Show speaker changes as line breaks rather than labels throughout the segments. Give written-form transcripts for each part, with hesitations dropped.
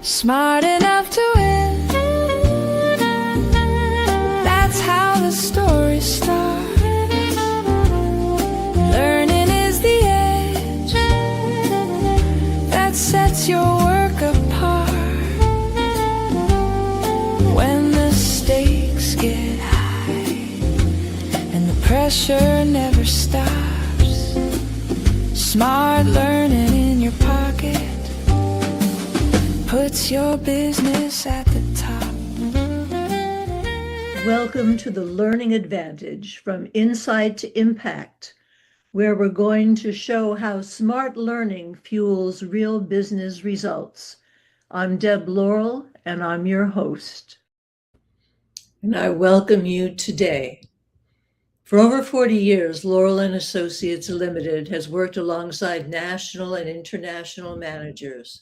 smart enough to win. That's how the story starts. Learning is the edge that sets your work apart. When the stakes get high and the pressure never stops, smart learning in your pocket puts your business at the top.
Welcome to the Learning Advantage, from Insight to Impact, where we're going to show how smart learning fuels real business results. I'm Deb Laurel, and I'm your host. And I welcome you today. For over 40 years, Laurel and Associates Limited has worked alongside national and international managers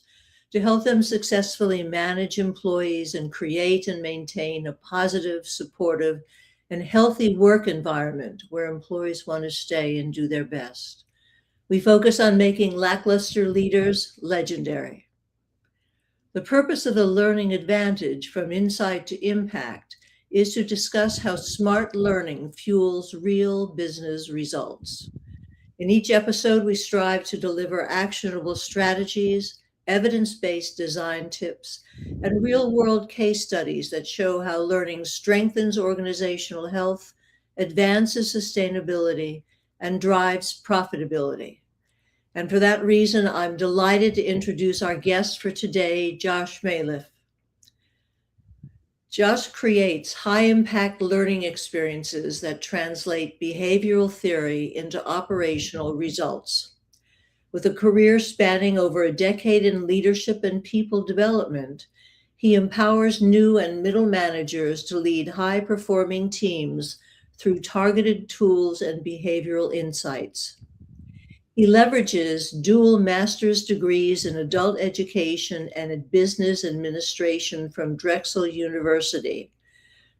to help them successfully manage employees and create and maintain a positive, supportive, and healthy work environment where employees want to stay and do their best. We focus on making lackluster leaders legendary. The purpose of the Learning Advantage, from Insight to Impact, is to discuss how smart learning fuels real business results. In each episode, we strive to deliver actionable strategies, evidence-based design tips, and real-world case studies that show how learning strengthens organizational health, advances sustainability, and drives profitability. And for that reason, I'm delighted to introduce our guest for today, Josh Maleeff. Josh creates high-impact learning experiences that translate behavioral theory into operational results. With a career spanning over a decade in leadership and people development, he empowers new and middle managers to lead high-performing teams through targeted tools and behavioral insights. He leverages dual master's degrees in adult education and in business administration from Drexel University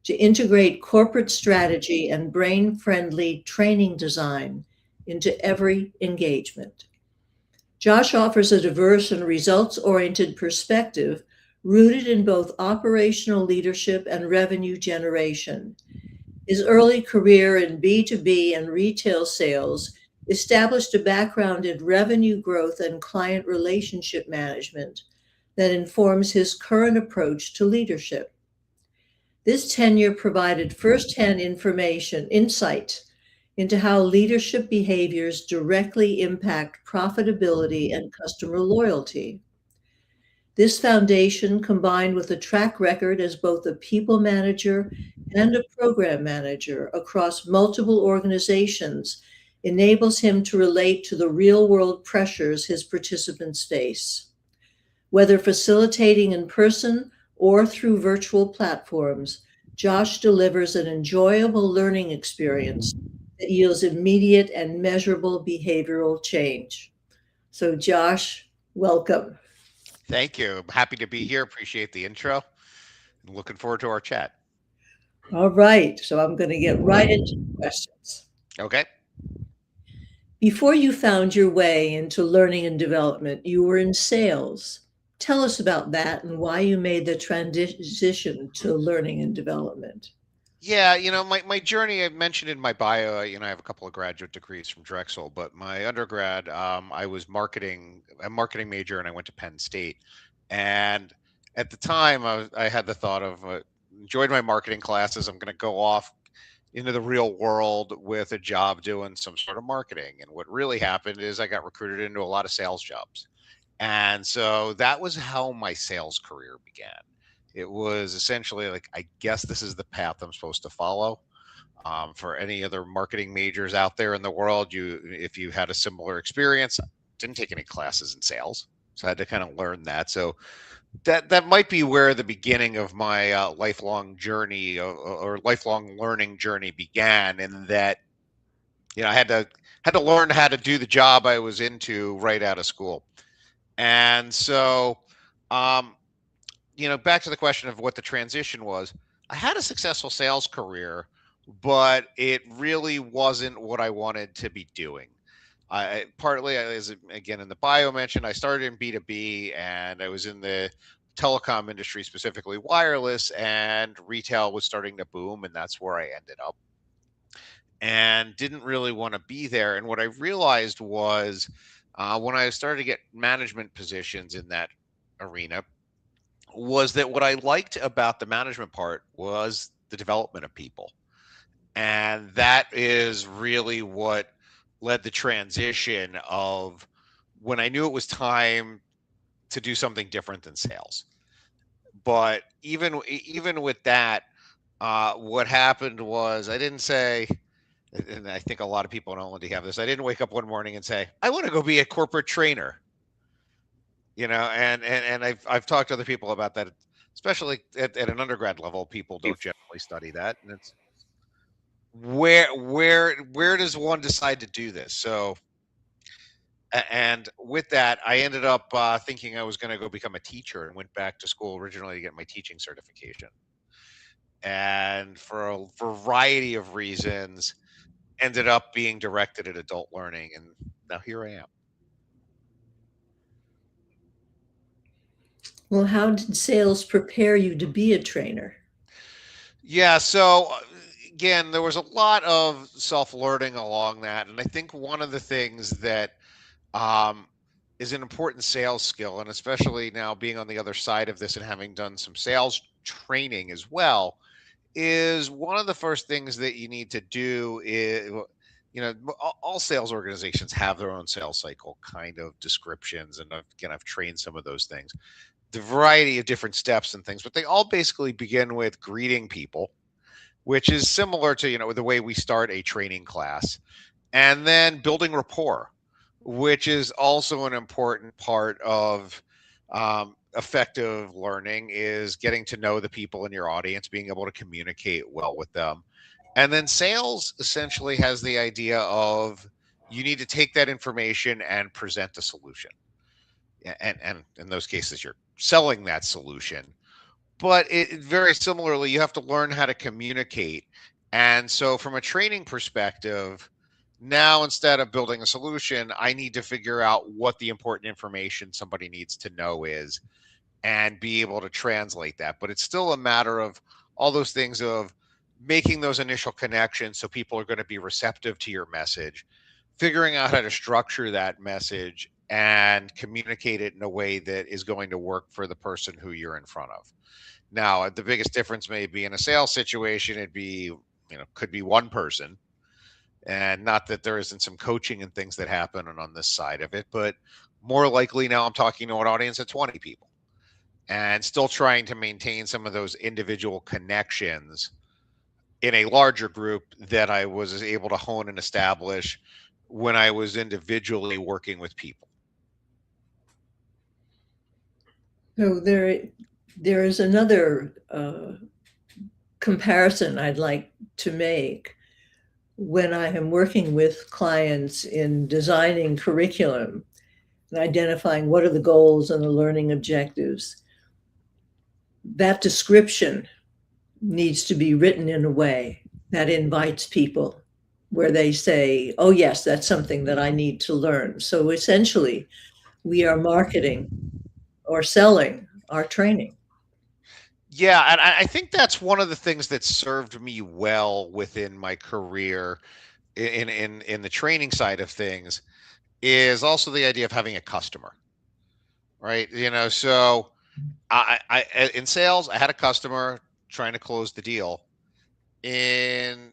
to integrate corporate strategy and brain-friendly training design into every engagement. Josh offers a diverse and results-oriented perspective rooted in both operational leadership and revenue generation. His early career in B2B and retail sales established a background in revenue growth and client relationship management that informs his current approach to leadership. This tenure provided firsthand insight into how leadership behaviors directly impact profitability and customer loyalty. This foundation, combined with a track record as both a people manager and a program manager across multiple organizations, enables him to relate to the real-world pressures his participants face. Whether facilitating in person or through virtual platforms, Josh delivers an enjoyable learning experience that yields immediate and measurable behavioral change. So Josh, welcome.
Thank you. I'm happy to be here. Appreciate the intro. And looking forward to our chat.
All right, so I'm going to get right into the questions.
Okay.
Before you found your way into learning and development, you were in sales. Tell us about that and why you made the transition to learning and development.
Yeah, my journey, I mentioned in my bio, I have a couple of graduate degrees from Drexel, but my undergrad, I was a marketing major, and I went to Penn State. And at the time, I had the thought of enjoyed my marketing classes. I'm going to go off into the real world with a job doing some sort of marketing. And what really happened is I got recruited into a lot of sales jobs. And so that was how my sales career began. It was essentially like, I guess this is the path I'm supposed to follow. For any other marketing majors out there in the world, if you had a similar experience, didn't take any classes in sales, so I had to kind of learn that. So that might be where the beginning of my lifelong journey or lifelong learning journey began. In that, I had to learn how to do the job I was into right out of school. And so, back to the question of what the transition was. I had a successful sales career, but it really wasn't what I wanted to be doing. Partly, as again in the bio mentioned, I started in B2B, and I was in the telecom industry, specifically wireless, and retail was starting to boom, and that's where I ended up. And didn't really want to be there. And what I realized was when I started to get management positions in that arena, was that what I liked about the management part was the development of people. And that is really what led the transition of when I knew it was time to do something different than sales. But even with that, what happened was I didn't say, and I think a lot of people in Olin have this. I didn't wake up one morning and say, I want to go be a corporate trainer. And I've talked to other people about that, especially at an undergrad level. People don't generally study that, and it's where does one decide to do this? So, and with that, I ended up thinking I was going to go become a teacher, and went back to school originally to get my teaching certification. And for a variety of reasons, ended up being directed at adult learning, and now here I am.
Well, how did sales prepare you to be a trainer?
Yeah, so again, there was a lot of self-learning along that, and I think one of the things that um, is an important sales skill, and especially now being on the other side of this and having done some sales training as well, is one of the first things that you need to do is, all sales organizations have their own sales cycle kind of descriptions, and again, I've trained some of those things, the variety of different steps and things, but they all basically begin with greeting people, which is similar to the way we start a training class, and then building rapport, which is also an important part of effective learning, is getting to know the people in your audience, being able to communicate well with them. And then sales essentially has the idea of you need to take that information and present a solution. And in those cases, you're selling that solution. But very similarly, you have to learn how to communicate. And so, from a training perspective, now instead of building a solution, I need to figure out what the important information somebody needs to know is and be able to translate that. But it's still a matter of all those things of making those initial connections so people are going to be receptive to your message, figuring out how to structure that message and communicate it in a way that is going to work for the person who you're in front of. Now, the biggest difference may be in a sales situation, it'd be, could be one person. And not that there isn't some coaching and things that happen on this side of it, but more likely now I'm talking to an audience of 20 people and still trying to maintain some of those individual connections in a larger group that I was able to hone and establish when I was individually working with people.
So there is another comparison I'd like to make. When I am working with clients in designing curriculum and identifying what are the goals and the learning objectives, that description needs to be written in a way that invites people, where they say, oh, yes, that's something that I need to learn. So essentially, we are marketing or selling our training.
Yeah, and I think that's one of the things that served me well within my career in the training side of things, is also the idea of having a customer, right? So I in sales, I had a customer trying to close the deal. In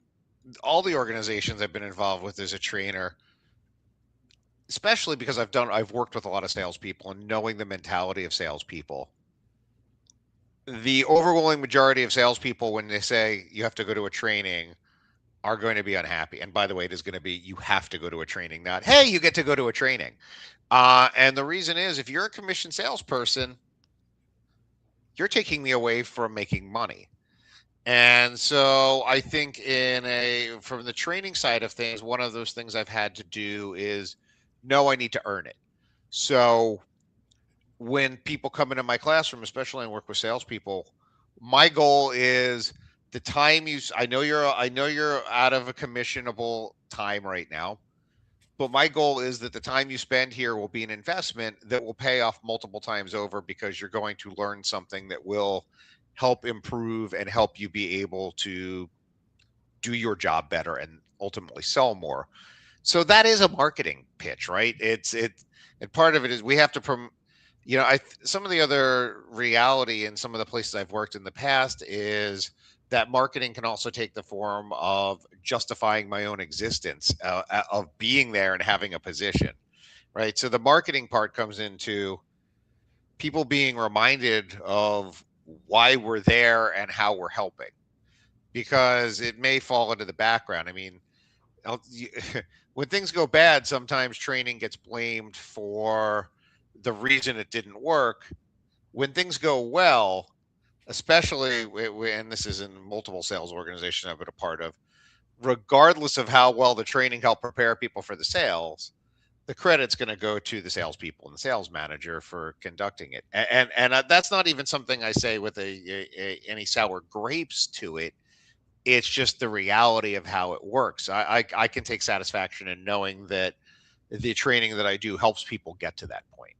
all the organizations I've been involved with as a trainer, especially because I've worked with a lot of salespeople and knowing the mentality of salespeople. The overwhelming majority of salespeople, when they say you have to go to a training, are going to be unhappy. And by the way, it is going to be you have to go to a training, not hey, you get to go to a training. And the reason is, if you're a commission salesperson, you're taking me away from making money. And so I think from the training side of things, one of those things I've had to do is know I need to earn it. So when people come into my classroom, especially when I work with salespeople, my goal is the time I know you're out of a commissionable time right now. But my goal is that the time you spend here will be an investment that will pay off multiple times over, because you're going to learn something that will help improve and help you be able to do your job better and ultimately sell more. So that is a marketing pitch, right? And part of it is we have to some of the other reality in some of the places I've worked in the past is that marketing can also take the form of justifying my own existence, of being there and having a position, right? So the marketing part comes into people being reminded of why we're there and how we're helping, because it may fall into the background. I mean, when things go bad, sometimes training gets blamed for the reason it didn't work. When things go well, especially, and this is in multiple sales organizations I've been a part of, regardless of how well the training helped prepare people for the sales, the credit's going to go to the salespeople and the sales manager for conducting it. And that's not even something I say with any sour grapes to it. It's just the reality of how it works. I can take satisfaction in knowing that the training that I do helps people get to that point.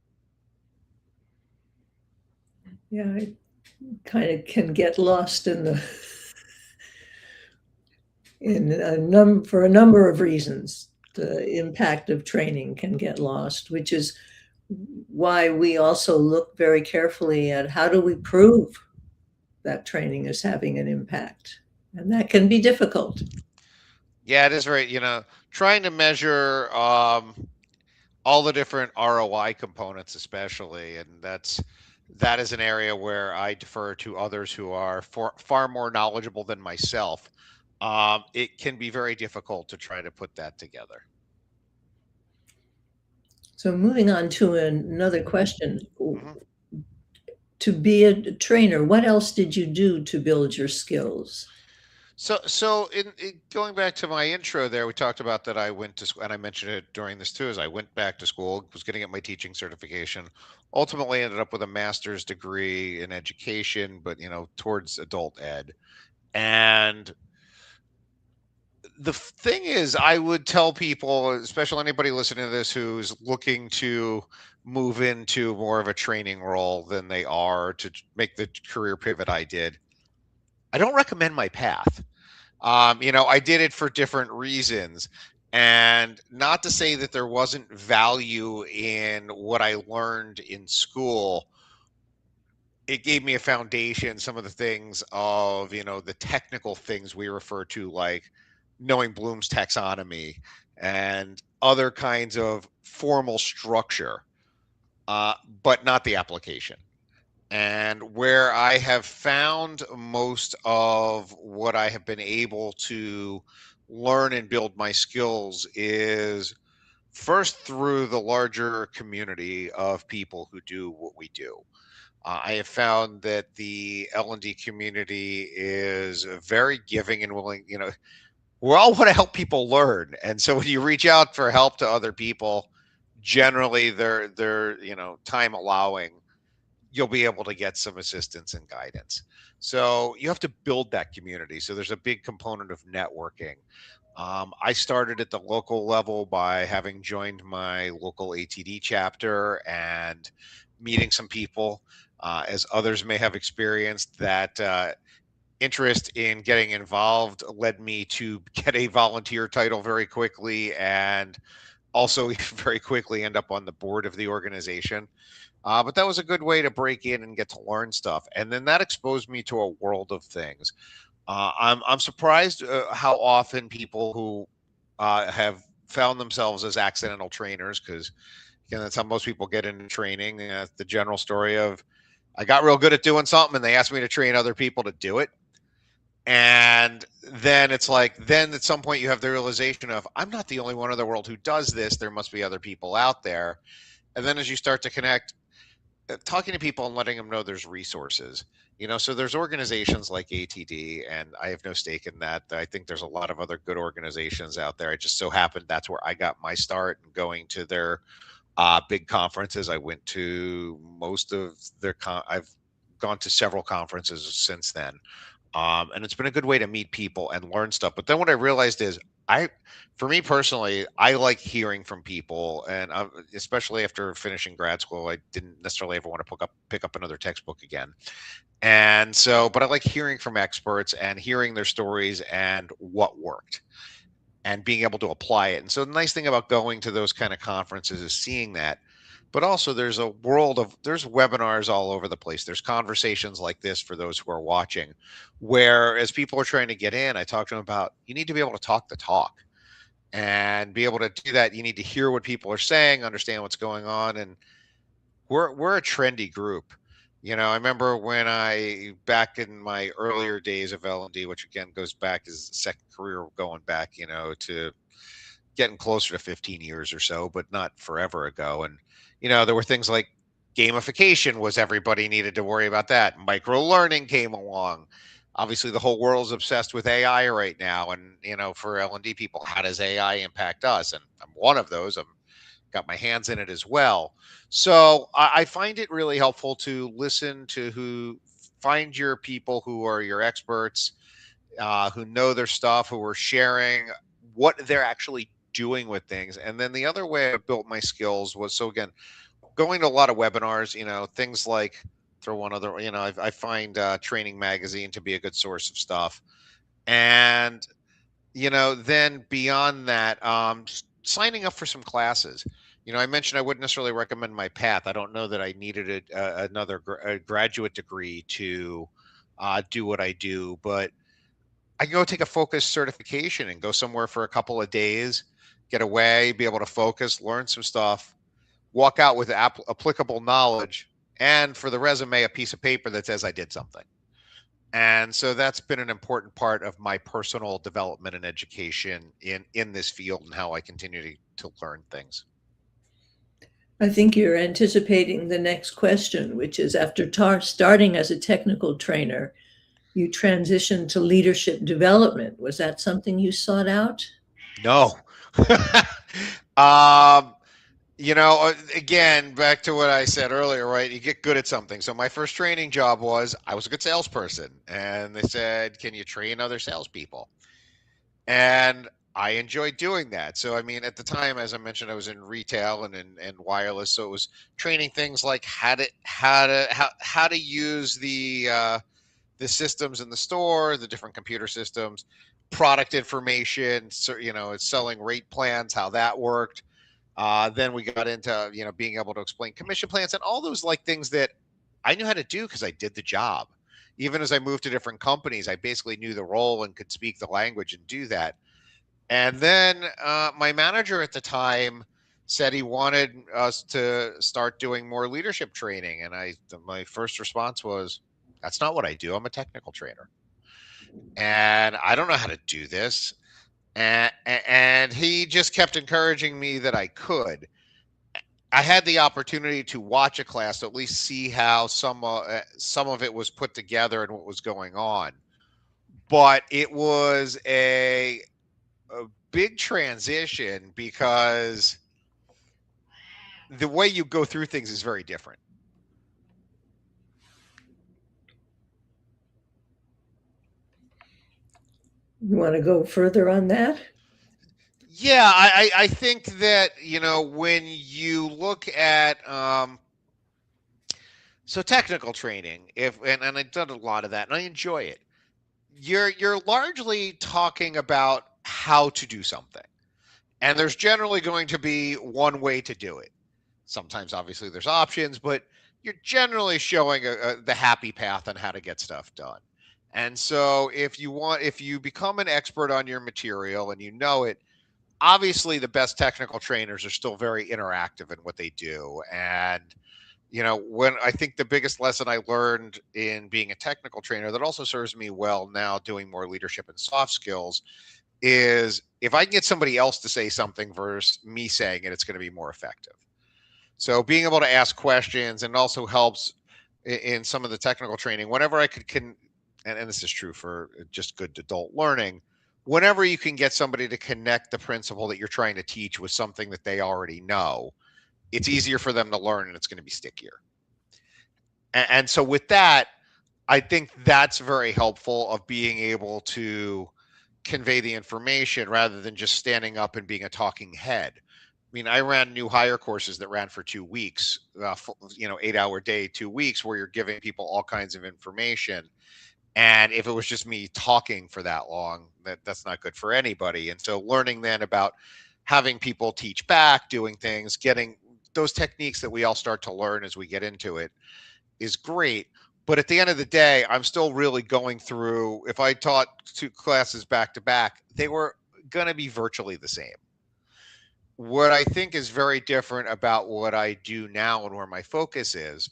Yeah, I kind of can get lost in the for a number of reasons. The impact of training can get lost, which is why we also look very carefully at how do we prove that training is having an impact. And that can be difficult.
Yeah, it is very, trying to measure all the different ROI components, especially, and that is an area where I defer to others who are far more knowledgeable than myself. It can be very difficult to try to put that together.
So moving on to another question.
hmm
To be a trainer, what else did you do to build your skills?
So in going back to my intro there, we talked about that I went to school, and I mentioned it during this too, as I went back to school, was getting at my teaching certification, ultimately ended up with a master's degree in education, but towards adult ed. And the thing is, I would tell people, especially anybody listening to this who's looking to move into more of a training role than they are to make the career pivot I did, I don't recommend my path. I did it for different reasons. And not to say that there wasn't value in what I learned in school. It gave me a foundation, some of the things of, the technical things we refer to, like knowing Bloom's taxonomy and other kinds of formal structure, but not the application. And where I have found most of what I have been able to learn and build my skills is first through the larger community of people who do what we do. I have found that the L&D community is very giving and willing. We all want to help people learn, and so when you reach out for help to other people, generally they're time allowing, you'll be able to get some assistance and guidance. So you have to build that community. So there's a big component of networking. I started at the local level by having joined my local ATD chapter and meeting some people. As others may have experienced, that interest in getting involved led me to get a volunteer title very quickly, and also very quickly end up on the board of the organization. But that was a good way to break in and get to learn stuff. And then that exposed me to a world of things. I'm surprised how often people who have found themselves as accidental trainers, because that's how most people get into training. The general story of, I got real good at doing something and they asked me to train other people to do it. And then it's like, then at some point you have the realization of, I'm not the only one in the world who does this. There must be other people out there. And then as you start to connect, talking to people and letting them know there's resources, so there's organizations like ATD, and I have no stake in that. I think there's a lot of other good organizations out there. It just so happened that's where I got my start, and going to their big conferences. I went to most of their I've gone to several conferences since then. And it's been a good way to meet people and learn stuff. But then what I realized is I, for me personally, I like hearing from people, and especially after finishing grad school, I didn't necessarily ever want to pick up another textbook again. And so, but I like hearing from experts and hearing their stories and what worked and being able to apply it. And so the nice thing about going to those kind of conferences is seeing that. But also there's webinars all over the place. There's conversations like this for those who are watching, where as people are trying to get in, I talk to them about you need to be able to talk the talk and be able to do that. You need to hear what people are saying, understand what's going on. And we're a trendy group. I remember when back in my earlier days of L&D, which again goes back as second career going back, to getting closer to 15 years or so, but not forever ago. And, there were things like gamification was everybody needed to worry about that. Micro learning came along. Obviously, the whole world's obsessed with AI right now. And, for L&D people, how does AI impact us? And I'm one of those. I'm got my hands in it as well. So I find it really helpful to listen to find your people who are your experts, who know their stuff, who are sharing what they're actually doing with things. And then the other way I built my skills was, so again, going to a lot of webinars, things like, throw one other, I find Training Magazine to be a good source of stuff. And, then beyond that, signing up for some classes. I mentioned I wouldn't necessarily recommend my path. I don't know that I needed another graduate degree to do what I do, but I can go take a focused certification and go somewhere for a couple of days, get away, be able to focus, learn some stuff, walk out with applicable knowledge, and for the resume, a piece of paper that says I did something. And so that's been an important part of my personal development and education in this field and how I continue to learn things.
I think you're anticipating the next question, which is after starting as a technical trainer, you transitioned to leadership development. Was that something you sought out?
No. Again, back to what I said earlier, right? You get good at something. So my first training job was I was a good salesperson, and they said, "Can you train other salespeople?" And I enjoyed doing that. So I mean, at the time, as I mentioned, I was in retail and wireless, so it was training things like how to use the systems in the store, the different computer systems, product information. So it's selling rate plans, how that worked. Then we got into being able to explain commission plans and all those like things that I knew how to do because I did the job. Even as I moved to different companies, I basically knew the role and could speak the language and do that. And then my manager at the time said he wanted us to start doing more leadership training, and my first response was, "That's not what I do. I'm a technical trainer, and I don't know how to do this." And he just kept encouraging me that I could. I had the opportunity to watch a class to at least see how some of it was put together and what was going on. But it was a big transition because the way you go through things is very different.
You want to go further on that?
Yeah, I think that, when you look at so technical training, and I've done a lot of that and I enjoy it. You're largely talking about how to do something. And there's generally going to be one way to do it. Sometimes obviously there's options, but you're generally showing the happy path on how to get stuff done. And so if you become an expert on your material and you know it, obviously the best technical trainers are still very interactive in what they do. And when I think the biggest lesson I learned in being a technical trainer that also serves me well now doing more leadership and soft skills is if I can get somebody else to say something versus me saying it, it's going to be more effective. So being able to ask questions and also helps in some of the technical training whenever I and this is true for just good adult learning, whenever you can get somebody to connect the principle that you're trying to teach with something that they already know, it's easier for them to learn and it's going to be stickier. And so with that, I think that's very helpful of being able to convey the information rather than just standing up and being a talking head. I mean, I ran new hire courses that ran for 2 weeks, 8-hour day, 2 weeks, where you're giving people all kinds of information. And if it was just me talking for that long, that's not good for anybody. And so learning then about having people teach back, doing things, getting those techniques that we all start to learn as we get into it is great. But at the end of the day, I'm still really going through, if I taught 2 classes back to back, they were going to be virtually the same. What I think is very different about what I do now and where my focus is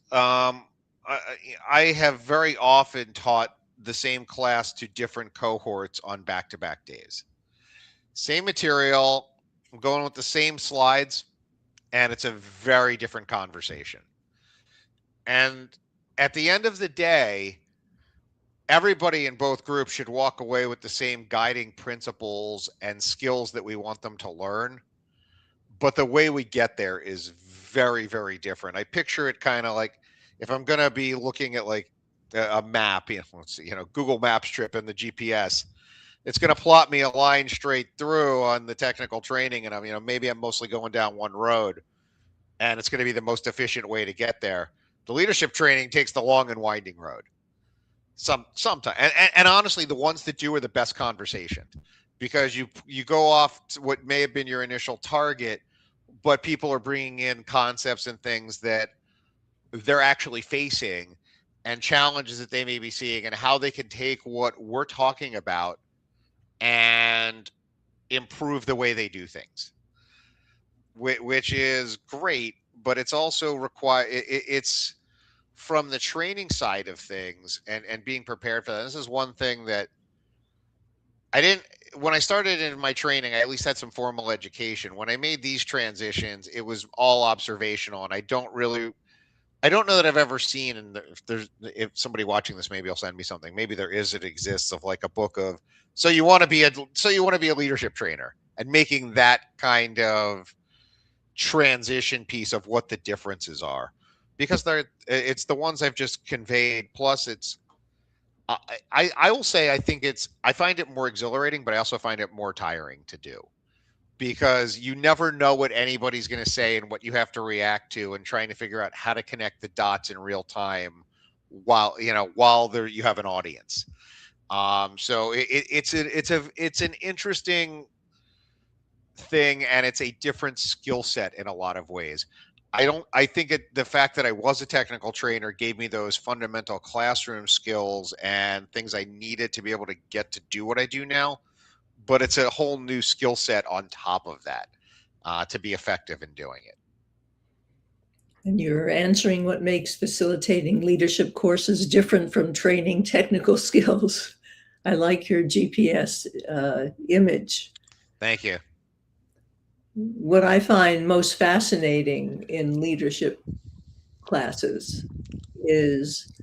I have very often taught the same class to different cohorts on back-to-back days. Same material, I'm going with the same slides, and it's a very different conversation. And at the end of the day, everybody in both groups should walk away with the same guiding principles and skills that we want them to learn. But the way we get there is very, very different. I picture it kind of like if I'm going to be looking at like a map, Google Maps trip and the GPS, it's going to plot me a line straight through on the technical training. And maybe I'm mostly going down one road, and it's going to be the most efficient way to get there. The leadership training takes the long and winding road. Sometimes, and honestly, the ones that do are the best conversation, because you go off to what may have been your initial target, but people are bringing in concepts and things that they're actually facing and challenges that they may be seeing, and how they can take what we're talking about and improve the way they do things, which is great. But it's also it's from the training side of things and being prepared for that. This is one thing that when I started in my training, I at least had some formal education. When I made these transitions, it was all observational. And I don't know that I've ever seen, and if somebody watching this, maybe will send me something. Maybe it exists of like a book of, so you want to be a leadership trainer, and making that kind of transition piece of what the differences are, because it's the ones I've just conveyed. Plus I will say, I find it more exhilarating, but I also find it more tiring to do, because you never know what anybody's going to say and what you have to react to, and trying to figure out how to connect the dots in real time while you have an audience. So it's an interesting thing, and it's a different skill set in a lot of ways. I think the fact that I was a technical trainer gave me those fundamental classroom skills and things I needed to be able to get to do what I do now. But it's a whole new skill set on top of that to be effective in doing it.
And you're answering what makes facilitating leadership courses different from training technical skills. I like your GPS image.
Thank you.
What I find most fascinating in leadership classes is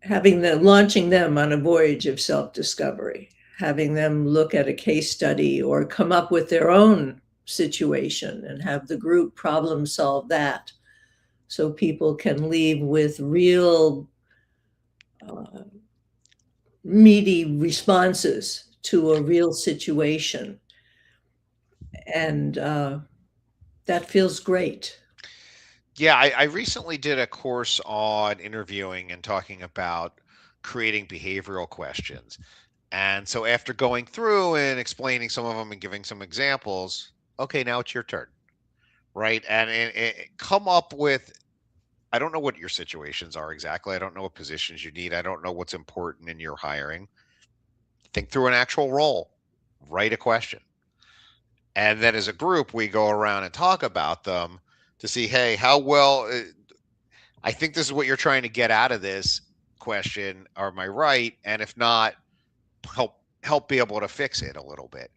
launching them on a voyage of self-discovery, having them look at a case study or come up with their own situation and have the group problem solve that, so people can leave with real meaty responses to a real situation. And that feels great.
Yeah, I recently did a course on interviewing and talking about creating behavioral questions. And so after going through and explaining some of them and giving some examples, okay, now it's your turn, right? And come up with, I don't know what your situations are exactly. I don't know what positions you need. I don't know what's important in your hiring. Think through an actual role, write a question. And then as a group, we go around and talk about them to see, hey, how well, I think this is what you're trying to get out of this question. Am I right? And if not, help be able to fix it a little bit.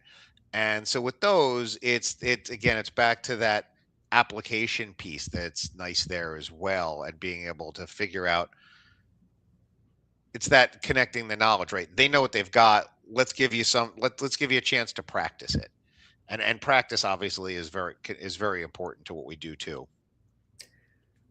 And so with those, it's back to that application piece that's nice there as well, and being able to figure out, it's that connecting the knowledge, right? They know what they've got. Let's give you let's give you a chance to practice it. And practice obviously is very important to what we do too.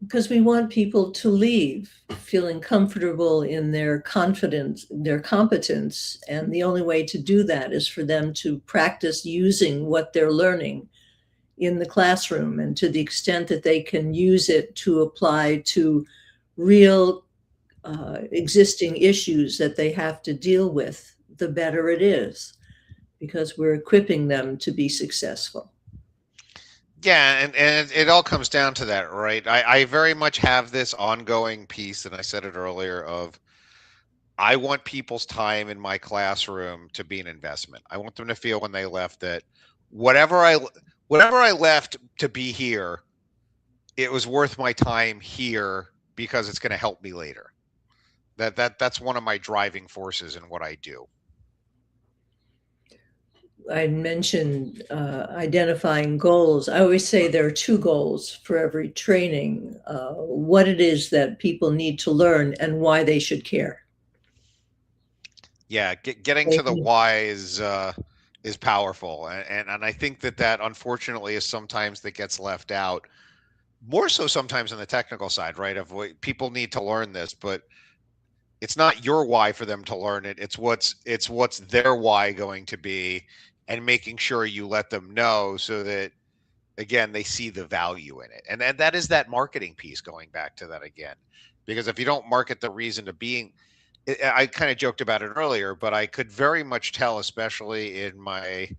Because we want people to leave feeling comfortable in their confidence, their competence. And the only way to do that is for them to practice using what they're learning in the classroom. And to the extent that they can use it to apply to real existing issues that they have to deal with, the better it is, because we're equipping them to be successful.
Yeah, and it all comes down to that, right? I very much have this ongoing piece, and I said it earlier, of I want people's time in my classroom to be an investment. I want them to feel when they left that whatever I whatever I left to be here, it was worth my time here because it's going to help me later. That's one of my driving forces in what I do.
I mentioned identifying goals. I always say there are two goals for every training, what it is that people need to learn and why they should care.
Yeah, getting to the why is powerful, and I think that unfortunately is sometimes that gets left out. More so sometimes on the technical side, right? Of what people need to learn this, but it's not your why for them to learn it. It's what's their why going to be, and making sure you let them know so that again they see the value in it. And that is that marketing piece, going back to that again. Because if you don't market the reason to being, I kind of joked about it earlier, but I could very much tell, especially in my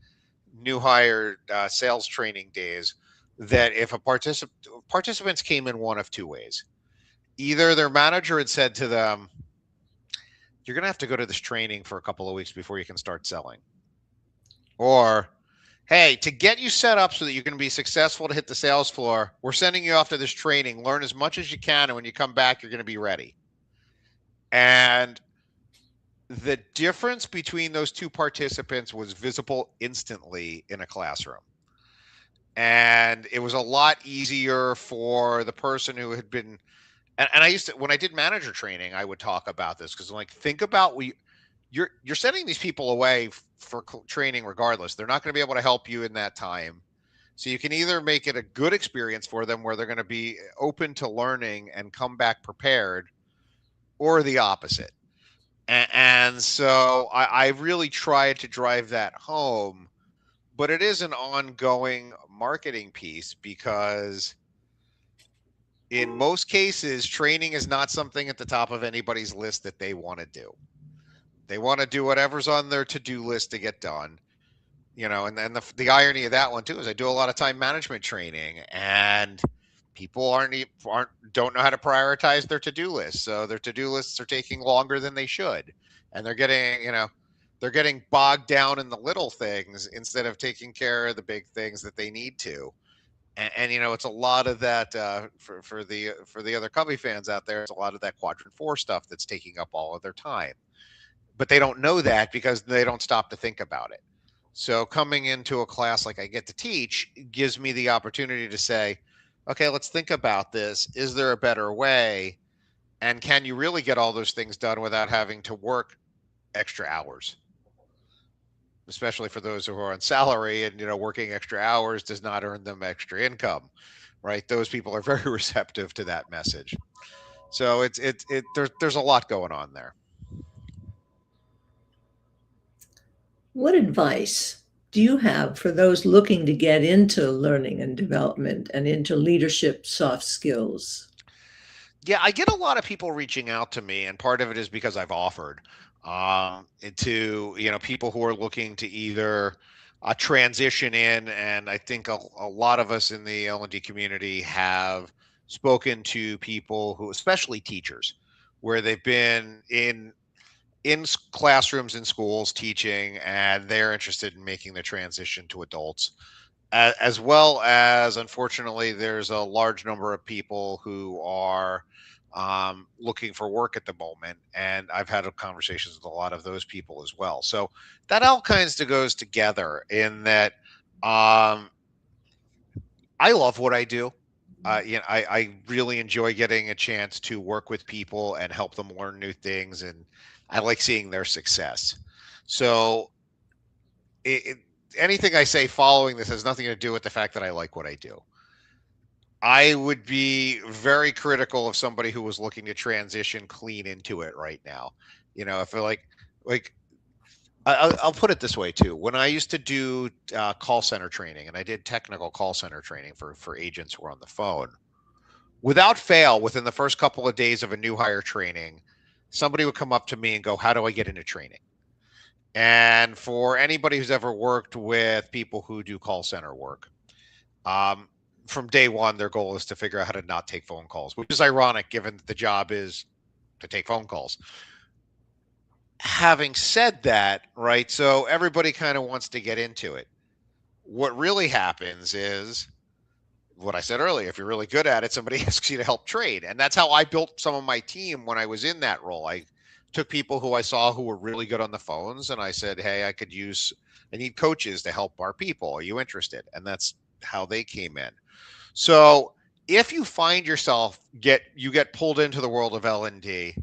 new hire sales training days, that if a participants came in one of two ways. Either their manager had said to them, "You're going to have to go to this training for a couple of weeks before you can start selling," or "Hey, to get you set up so that you can be successful to hit the sales floor, we're sending you off to this training. Learn as much as you can, and when you come back, you're going to be ready." And the difference between those two participants was visible instantly in a classroom. And it was a lot easier for the person who had been, and I used to, when I did manager training, I would talk about this because, like, think about, you're sending these people away for training regardless. They're not going to be able to help you in that time. So you can either make it a good experience for them where they're going to be open to learning and come back prepared, or the opposite. And so I really tried to drive that home, but it is an ongoing marketing piece because in most cases, training is not something at the top of anybody's list that they want to do. They want to do whatever's on their to-do list to get done. And then the irony of that one too is I do a lot of time management training, and people don't know how to prioritize their to-do lists. So their to-do lists are taking longer than they should, and they're getting bogged down in the little things instead of taking care of the big things that they need to. And it's a lot of that for the other Cubby fans out there. It's a lot of that quadrant 4 stuff that's taking up all of their time, but they don't know that because they don't stop to think about it. So coming into a class like I get to teach gives me the opportunity to say, okay, let's think about this. Is there a better way? And can you really get all those things done without having to work extra hours? Especially for those who are on salary, and working extra hours does not earn them extra income, right? Those people are very receptive to that message. So there's a lot going on there.
What advice do you have for those looking to get into learning and development and into leadership soft skills?
Yeah, I get a lot of people reaching out to me, and part of it is because I've offered to people who are looking to either transition in, and I think a lot of us in the L&D community have spoken to people who, especially teachers, where they've been in classrooms in schools teaching, and they're interested in making the transition to adults. As well as, unfortunately, there's a large number of people who are looking for work at the moment, and I've had conversations with a lot of those people as well. So that all kinds of goes together in that I love what I do. I really enjoy getting a chance to work with people and help them learn new things, and I like seeing their success. So anything I say following this has nothing to do with the fact that I like what I do. I would be very critical of somebody who was looking to transition clean into it right now. If they're like I'll put it this way too. When I used to do call center training, and I did technical call center training for agents who were on the phone, without fail, within the first couple of days of a new hire training, somebody would come up to me and go, "How do I get into training?" And for anybody who's ever worked with people who do call center work, um, from day one, their goal is to figure out how to not take phone calls, which is ironic given that the job is to take phone calls. Having said that, right, so everybody kind of wants to get into it. What really happens is what I said earlier. If you're really good at it, somebody asks you to help trade. And that's how I built some of my team when I was in that role. I took people who I saw who were really good on the phones, and I said, "Hey, I need coaches to help our people. Are you interested?" And that's how they came in. So if you find yourself you get pulled into the world of L&D,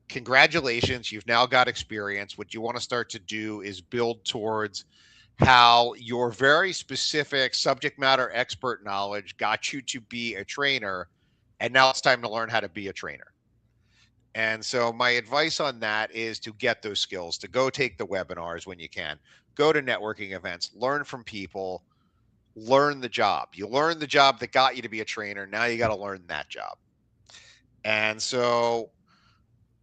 congratulations, you've now got experience. What you want to start to do is build towards how your very specific subject matter expert knowledge got you to be a trainer, and now it's time to learn how to be a trainer. And so my advice on that is to get those skills, to go take the webinars when you can, go to networking events, learn from people, learn the job. You learn the job that got you to be a trainer. Now you got to learn that job. And so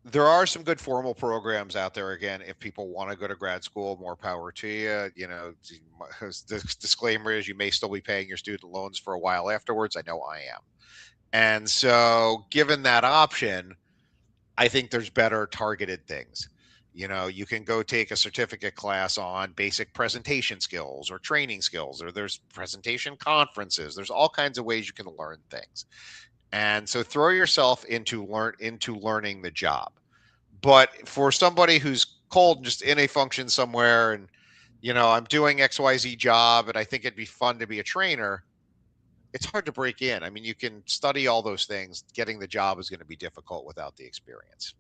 there are some good formal programs out there. Again, if people want to go to grad school, more power to you. The disclaimer is you may still be paying your student loans for a while afterwards. I know I am. And so given that option, I think there's better targeted things. You can go take a certificate class on basic presentation skills or training skills, or there's presentation conferences. There's all kinds of ways you can learn things. And so throw yourself into learning the job. But for somebody who's cold, just in a function somewhere, and I'm doing XYZ job and I think it'd be fun to be a trainer, it's hard to break in. I mean, you can study all those things. Getting the job is going to be difficult without the experience.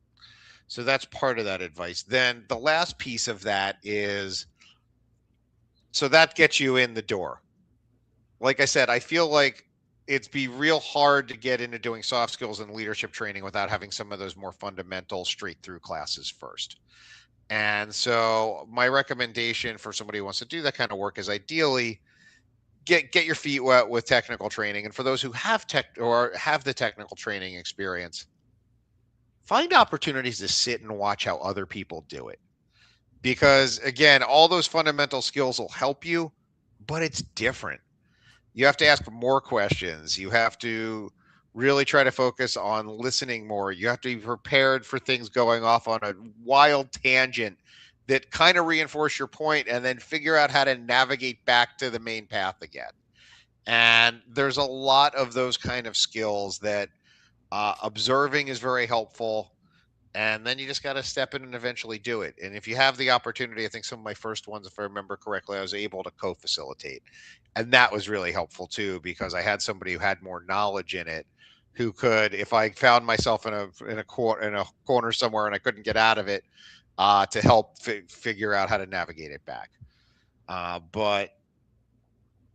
So that's part of that advice. Then the last piece of that is, so that gets you in the door. Like I said, I feel like it'd be real hard to get into doing soft skills and leadership training without having some of those more fundamental straight through classes first. And so my recommendation for somebody who wants to do that kind of work is ideally get your feet wet with technical training. And for those who have the technical training experience, find opportunities to sit and watch how other people do it. Because again, all those fundamental skills will help you, but it's different. You have to ask more questions. You have to really try to focus on listening more. You have to be prepared for things going off on a wild tangent that kind of reinforce your point, and then figure out how to navigate back to the main path again. And there's a lot of those kind of skills that observing is very helpful. And then you just got to step in and eventually do it. And if you have the opportunity, I think some of my first ones, if I remember correctly, I was able to co-facilitate. And that was really helpful too, because I had somebody who had more knowledge in it, who could, if I found myself in a corner somewhere and I couldn't get out of it, to help figure out how to navigate it back. But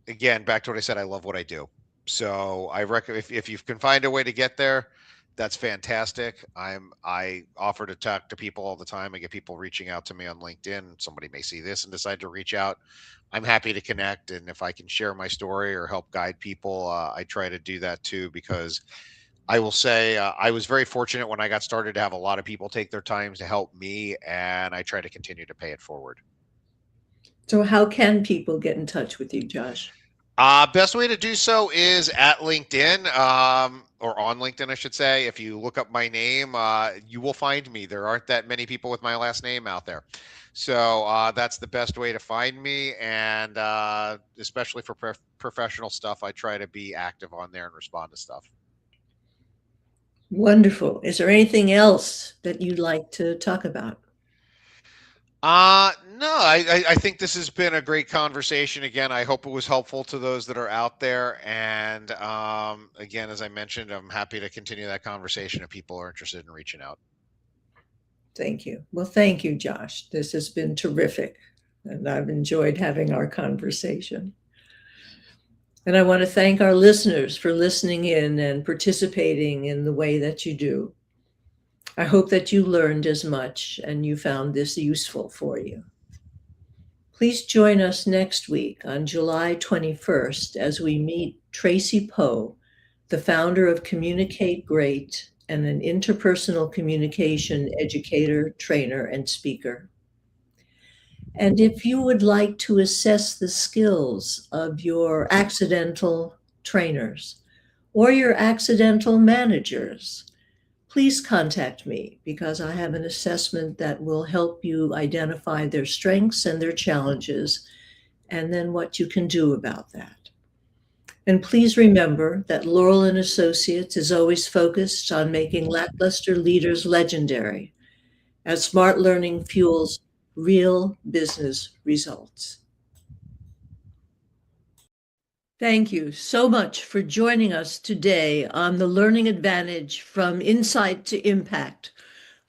again, back to what I said, I love what I do. So I recommend, if you can find a way to get there, that's fantastic. I offer to talk to people all the time. I get people reaching out to me on LinkedIn. Somebody may see this and decide to reach out. I'm happy to connect, and if I can share my story or help guide people, I try to do that too, because I will say I was very fortunate when I got started to have a lot of people take their time to help me, and I try to continue to pay it forward.
So how can people get in touch with you, Josh?
Best way to do so is at LinkedIn, or on LinkedIn, I should say. If you look up my name, you will find me. There aren't that many people with my last name out there. So that's the best way to find me. And especially for professional stuff, I try to be active on there and respond to stuff.
Wonderful. Is there anything else that you'd like to talk about?
No, I think this has been a great conversation. Again, I hope it was helpful to those that are out there. And again, as I mentioned, I'm happy to continue that conversation if people are interested in reaching out.
Thank you. Well, thank you, Josh. This has been terrific, and I've enjoyed having our conversation. And I want to thank our listeners for listening in and participating in the way that you do. I hope that you learned as much and you found this useful for you. Please join us next week on July 21st as we meet Tracy Poe, the founder of Communicate Great and an interpersonal communication educator, trainer, and speaker. And if you would like to assess the skills of your accidental trainers or your accidental managers, please contact me because I have an assessment that will help you identify their strengths and their challenges and then what you can do about that. And please remember that Laurel and Associates is always focused on making lackluster leaders legendary as smart learning fuels real business results. Thank you so much for joining us today on the Learning Advantage from Insight to Impact.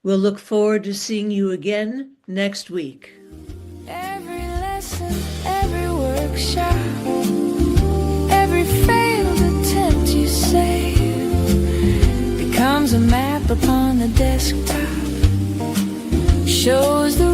We'll look forward to seeing you again next week.
Every lesson, every workshop, every failed attempt you save becomes a map upon the desktop, shows the